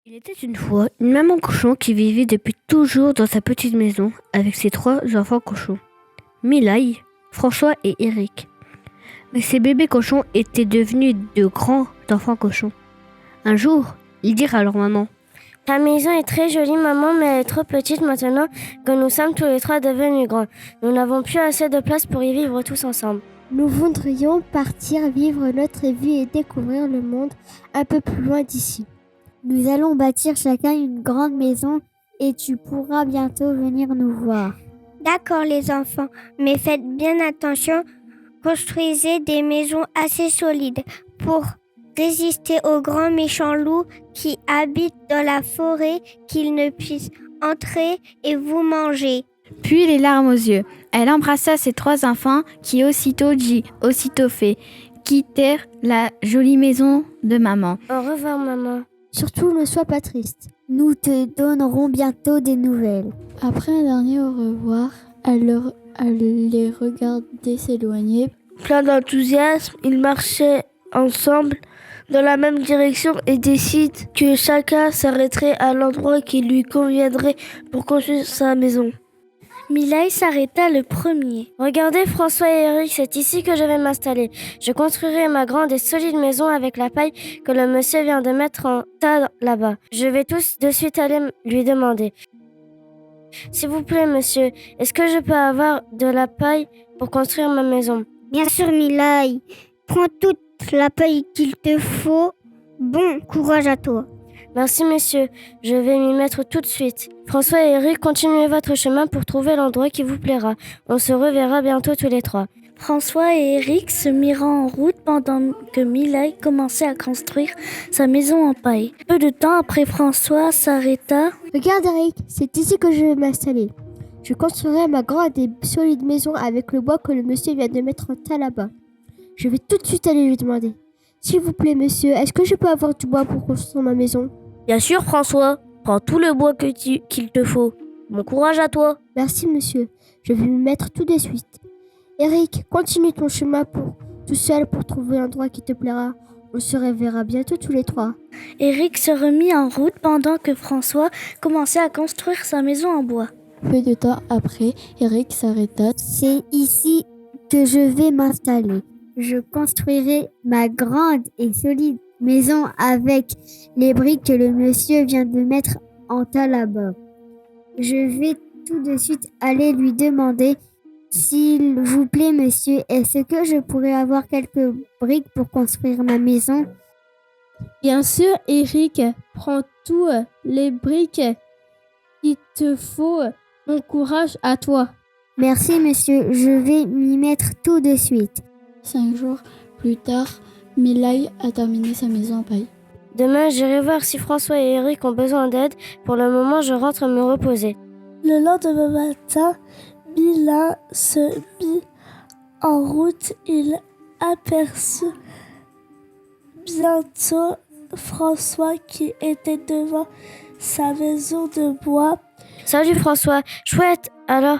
Il était une fois une maman cochon qui vivait depuis toujours dans sa petite maison avec ses trois enfants cochons, Milaï, François et Eric. Mais ces bébés cochons étaient devenus de grands enfants cochons. Un jour, ils dirent à leur maman: Ta maison est très jolie, maman, mais elle est trop petite maintenant que nous sommes tous les trois devenus grands. Nous n'avons plus assez de place pour y vivre tous ensemble. Nous voudrions partir vivre notre vie et découvrir le monde un peu plus loin d'ici. Nous allons bâtir chacun une grande maison et tu pourras bientôt venir nous voir. D'accord les enfants, mais faites bien attention, construisez des maisons assez solides pour résister aux grands méchants loups qui habitent dans la forêt, qu'ils ne puissent entrer et vous manger. Puis les larmes aux yeux, elle embrassa ses trois enfants qui aussitôt dit, aussitôt fait, quittèrent la jolie maison de maman. Au revoir maman. Surtout ne sois pas triste. Nous te donnerons bientôt des nouvelles. Après un dernier au revoir, elle les regardait s'éloigner. Plein d'enthousiasme, ils marchaient ensemble dans la même direction et décident que chacun s'arrêterait à l'endroit qui lui conviendrait pour construire sa maison. Milaï s'arrêta le premier. Regardez François et Eric, c'est ici que je vais m'installer. Je construirai ma grande et solide maison avec la paille que le monsieur vient de mettre en tas là-bas. Je vais tous de suite aller lui demander. S'il vous plaît, monsieur, est-ce que je peux avoir de la paille pour construire ma maison? Bien sûr, Milaï. Prends toute la paille qu'il te faut. Bon courage à toi. Merci, monsieur. Je vais m'y mettre tout de suite. François et Eric, continuez votre chemin pour trouver l'endroit qui vous plaira. On se reverra bientôt tous les trois. François et Eric se mirent en route pendant que Milaï commençait à construire sa maison en paille. Peu de temps après, François s'arrêta. Regarde Eric, c'est ici que je vais m'installer. Je construirai ma grande et solide maison avec le bois que le monsieur vient de mettre en tas là-bas. Je vais tout de suite aller lui demander. S'il vous plaît, monsieur, est-ce que je peux avoir du bois pour construire ma maison? Bien sûr, François, prends tout le bois qu'il te faut. Bon courage à toi. Merci, monsieur. Je vais me mettre tout de suite. Eric, continue ton chemin tout seul pour trouver l'endroit qui te plaira. On se reverra bientôt tous les trois. Eric se remit en route pendant que François commençait à construire sa maison en bois. Peu de temps après, Eric s'arrêta. C'est ici que je vais m'installer. Je construirai ma grande et solide maison avec les briques que le monsieur vient de mettre en tas là-bas. Je vais tout de suite aller lui demander, s'il vous plaît, monsieur, est-ce que je pourrais avoir quelques briques pour construire ma maison? Bien sûr, Eric, prends tous les briques qu'il te faut. Bon courage à toi. Merci, monsieur, je vais m'y mettre tout de suite. 5 jours plus tard, Milaï a terminé sa maison en paille. Demain, j'irai voir si François et Eric ont besoin d'aide. Pour le moment, je rentre me reposer. Le lendemain matin, Milaï se mit en route. Il aperçut bientôt François qui était devant sa maison de bois. Salut François, chouette, alors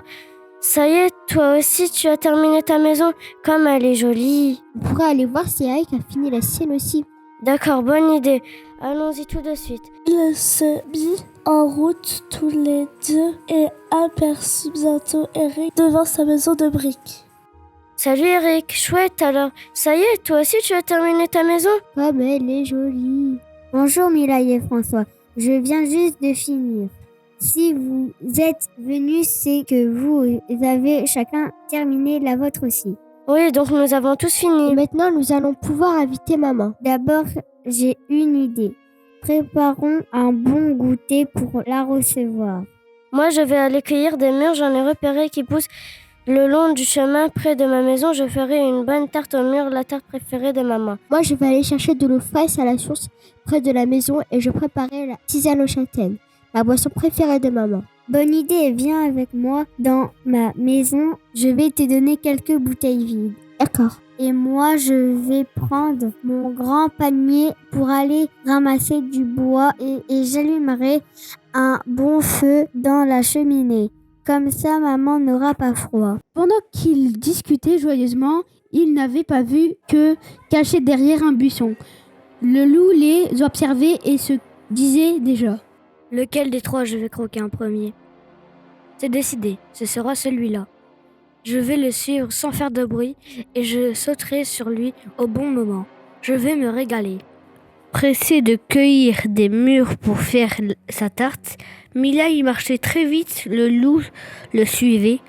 ça y est, toi aussi tu as terminé ta maison, comme elle est jolie. On pourrait aller voir si Eric a fini la sienne aussi. D'accord, bonne idée, allons-y tout de suite. Ils se mit en route tous les deux et aperçut bientôt Eric devant sa maison de briques. Salut Eric, chouette alors, ça y est, toi aussi tu as terminé ta maison? Comme elle est jolie. Bonjour Milaï et François, je viens juste de finir. Si vous êtes venus, c'est que vous avez chacun terminé la vôtre aussi. Oui, donc nous avons tous fini. Et maintenant, nous allons pouvoir inviter maman. D'abord, j'ai une idée. Préparons un bon goûter pour la recevoir. Moi, je vais aller cueillir des mûres, j'en ai repéré qui poussent le long du chemin près de ma maison. Je ferai une bonne tarte aux mûres, la tarte préférée de maman. Moi, je vais aller chercher de l'eau fraîche à la source près de la maison et je préparerai la tisane aux châtaignes, la boisson préférée de maman. Bonne idée, viens avec moi dans ma maison. Je vais te donner quelques bouteilles vides. D'accord. Et moi, je vais prendre mon grand panier pour aller ramasser du bois et j'allumerai un bon feu dans la cheminée. Comme ça, maman n'aura pas froid. Pendant qu'ils discutaient joyeusement, ils n'avaient pas vu que, caché derrière un buisson, le loup les observait et se disait déjà. Lequel des trois je vais croquer en premier? C'est décidé, ce sera celui-là. Je vais le suivre sans faire de bruit et je sauterai sur lui au bon moment. Je vais me régaler. Pressé de cueillir des mûres pour faire sa tarte, Milaï marchait très vite. Le loup le suivait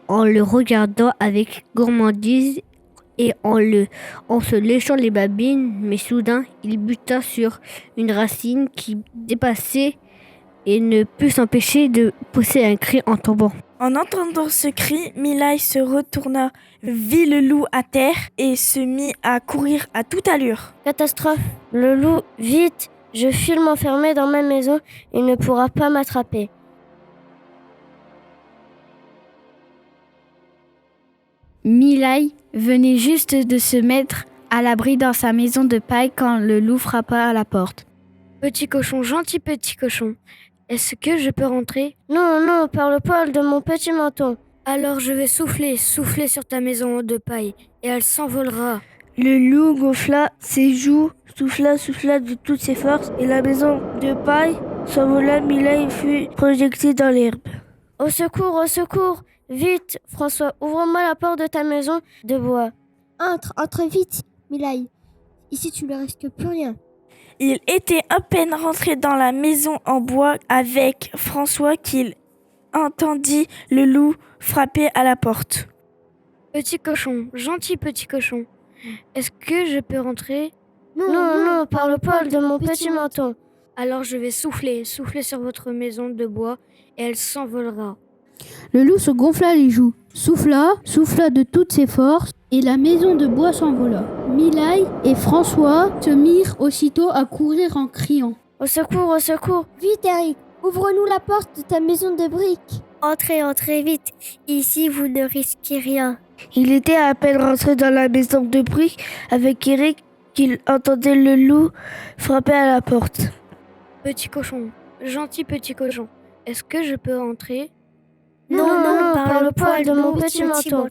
en le regardant avec gourmandise et en se léchant les babines, mais soudain il buta sur une racine qui dépassait et ne put s'empêcher de pousser un cri en tombant. En entendant ce cri, Milaï se retourna, vit le loup à terre et se mit à courir à toute allure. Catastrophe! Le loup, vite! Je file m'enfermer dans ma maison, il ne pourra pas m'attraper. Milaï venait juste de se mettre à l'abri dans sa maison de paille quand le loup frappa à la porte. Petit cochon, gentil petit cochon, est-ce que je peux rentrer? Non, non, par le poil de mon petit menton. Alors je vais souffler sur ta maison de paille, et elle s'envolera. Le loup gonfla ses joues, souffla de toutes ses forces, et la maison de paille s'envola. Milaï fut projeté dans l'herbe. Au secours! Vite, François, ouvre-moi la porte de ta maison de bois. Entre vite, Milaï. Ici, tu ne risques plus rien. Il était à peine rentré dans la maison en bois avec François qu'il entendit le loup frapper à la porte. Petit cochon, gentil petit cochon, est-ce que je peux rentrer? Non, par le poil de mon petit menton. Alors je vais souffler sur votre maison de bois et elle s'envolera. Le loup se gonfla les joues, souffla de toutes ses forces et la maison de bois s'envola. Milaï et François se mirent aussitôt à courir en criant. Au secours! Vite, Eric, ouvre-nous la porte de ta maison de briques. Entrez vite. Ici, vous ne risquez rien. Il était à peine rentré dans la maison de briques avec Eric qu'il entendait le loup frapper à la porte. Petit cochon, gentil petit cochon, est-ce que je peux entrer? Non, par le poil de mon petit menton.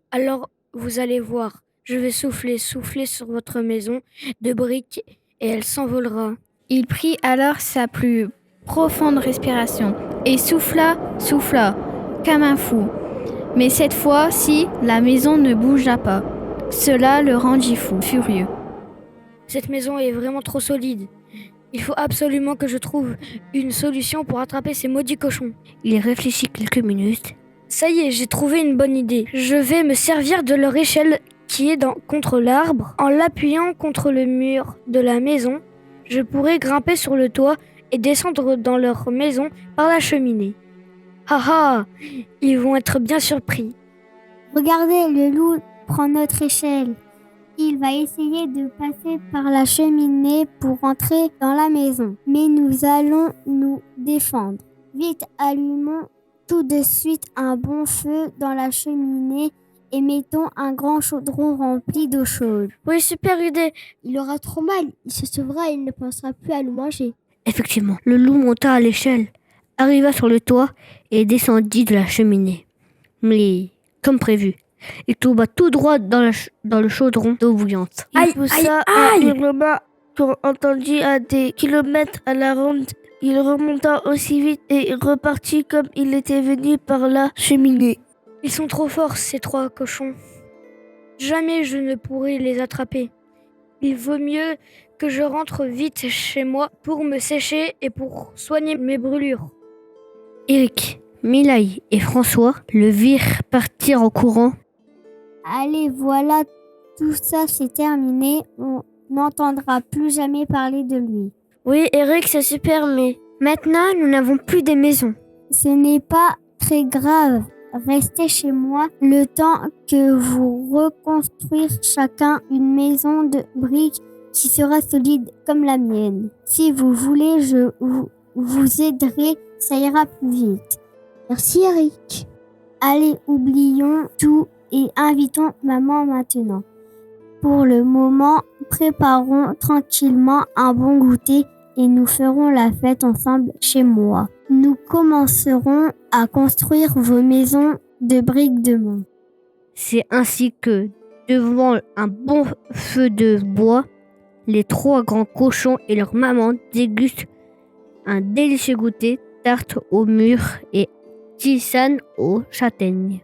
Alors, vous allez voir, je vais souffler sur votre maison de briques et elle s'envolera. Il prit alors sa plus profonde respiration et souffla comme un fou. Mais cette fois-ci, la maison ne bougea pas. Cela le rendit fou, furieux. Cette maison est vraiment trop solide. Il faut absolument que je trouve une solution pour attraper ces maudits cochons. Il réfléchit quelques minutes. Ça y est, j'ai trouvé une bonne idée. Je vais me servir de leur échelle qui est contre l'arbre. En l'appuyant contre le mur de la maison, je pourrai grimper sur le toit et descendre dans leur maison par la cheminée. Ah! Ils vont être bien surpris. Regardez, le loup prend notre échelle. Il va essayer de passer par la cheminée pour rentrer dans la maison. Mais nous allons nous défendre. Vite, allumons tout de suite un bon feu dans la cheminée et mettons un grand chaudron rempli d'eau chaude. Oui, super idée. Il aura trop mal, il se sauvera et il ne pensera plus à nous manger. Effectivement, le loup monta à l'échelle, arriva sur le toit et descendit de la cheminée. Mais, comme prévu, il tomba tout droit dans le chaudron d'eau bouillante. Il poussa un hurlement qu'on entendit à des kilomètres à la ronde. Il remonta aussi vite et repartit comme il était venu par la cheminée. Ils sont trop forts, ces trois cochons. Jamais je ne pourrai les attraper. Il vaut mieux que je rentre vite chez moi pour me sécher et pour soigner mes brûlures. Eric, Milaï et François le virent partir en courant. Allez, voilà, tout ça c'est terminé. On n'entendra plus jamais parler de lui. Oui, Eric, c'est super, mais maintenant, nous n'avons plus de maison. Ce n'est pas très grave. Restez chez moi le temps que vous reconstruire chacun une maison de briques qui sera solide comme la mienne. Si vous voulez, je vous aiderai, ça ira plus vite. Merci Eric. Allez, oublions tout et invitons maman maintenant. Pour le moment, préparons tranquillement un bon goûter et nous ferons la fête ensemble chez moi. Nous commencerons à construire vos maisons de briques demain. C'est ainsi que, devant un bon feu de bois, les 3 grands cochons et leur maman dégustent un délicieux goûter, tarte au mûr et tisane aux châtaignes.